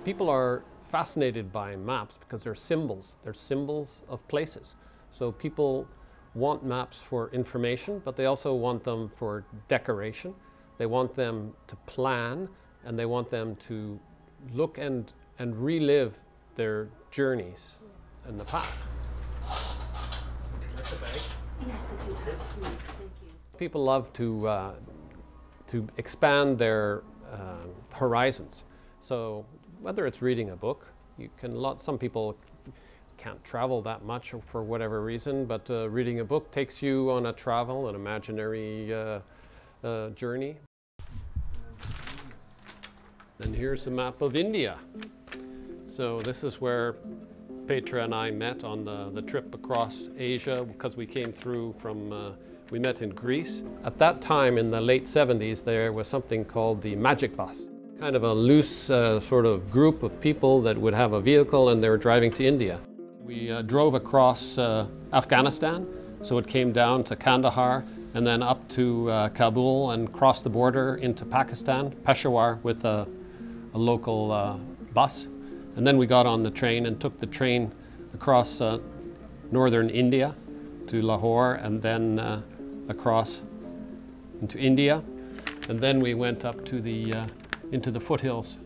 People are fascinated by maps because they're symbols. They're symbols of places. So people want maps for information, but they also want them for decoration. They want them to plan, and they want them to look and relive their journeys in the past. That's a bag. Yes, if you could, please. Thank you. People love to expand their horizons. So whether it's reading a book, some people can't travel that much for whatever reason, but reading a book takes you on a travel, an imaginary journey. And here's a map of India. So this is where Petra and I met on the trip across Asia, because we came through from, we met in Greece. At that time in the late 70s, there was something called the Magic Bus. Kind of a loose sort of group of people that would have a vehicle and they were driving to India. We drove across Afghanistan, so it came down to Kandahar and then up to Kabul and crossed the border into Pakistan, Peshawar, with a local bus. And then we got on the train and took the train across northern India to Lahore and then across into India. And then we went up to into the foothills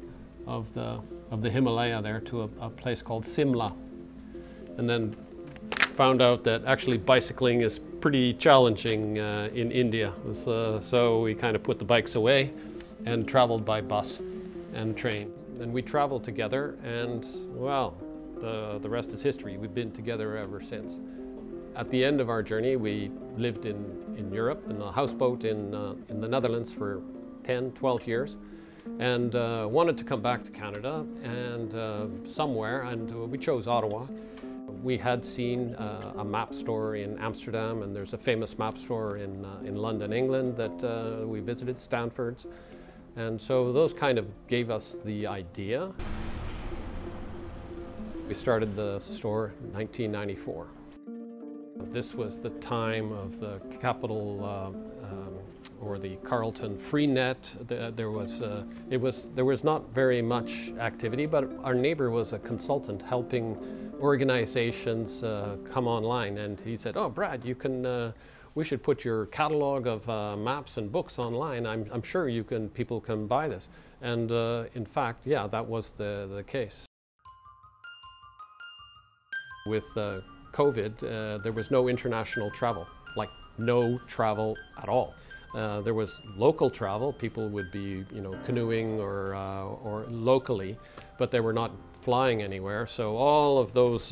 of the Himalaya there to a place called Simla. And then found out that actually bicycling is pretty challenging in India. So we kind of put the bikes away and traveled by bus and train. And we traveled together, and well, the rest is history. We've been together ever since. At the end of our journey, we lived in Europe in a houseboat in the Netherlands for 10, 12 years. And wanted to come back to Canada and somewhere, and we chose Ottawa. We had seen a map store in Amsterdam, and there's a famous map store in London, England that we visited, Stanfords. And so those kind of gave us the idea. We started the store in 1994. This was the time of the Capital or the Carleton Freenet. There was not very much activity, but our neighbor was a consultant helping organizations come online, and he said, "Oh, Brad, we should put your catalog of maps and books online. I'm sure people can buy this." And in fact, yeah, that was the case. With COVID, there was no international travel, like no travel at all. There was local travel. People would be, canoeing or locally, but they were not flying anywhere. So all of those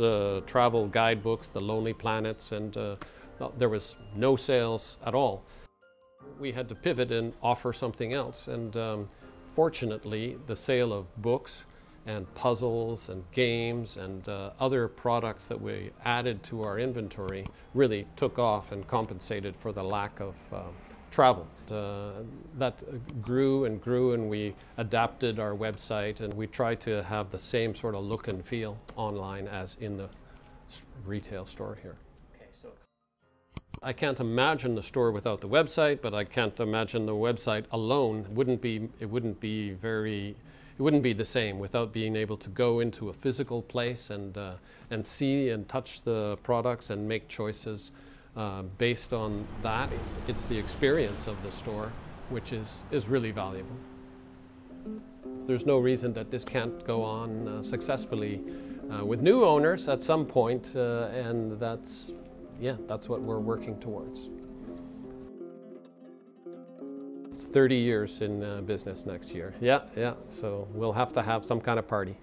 travel guidebooks, the Lonely Planets, and there was no sales at all. We had to pivot and offer something else. And fortunately, the sale of books and puzzles and games and other products that we added to our inventory really took off and compensated for the lack of travel. That grew and grew, and we adapted our website, and we tried to have the same sort of look and feel online as in the retail store here. Okay, so I can't imagine the store without the website, but I can't imagine the website alone. It wouldn't be the same without being able to go into a physical place and see and touch the products and make choices based on that. It's the experience of the store which is really valuable. There's no reason that this can't go on successfully with new owners at some point, and that's what we're working towards. It's 30 years in business next year. Yeah, so we'll have to have some kind of party.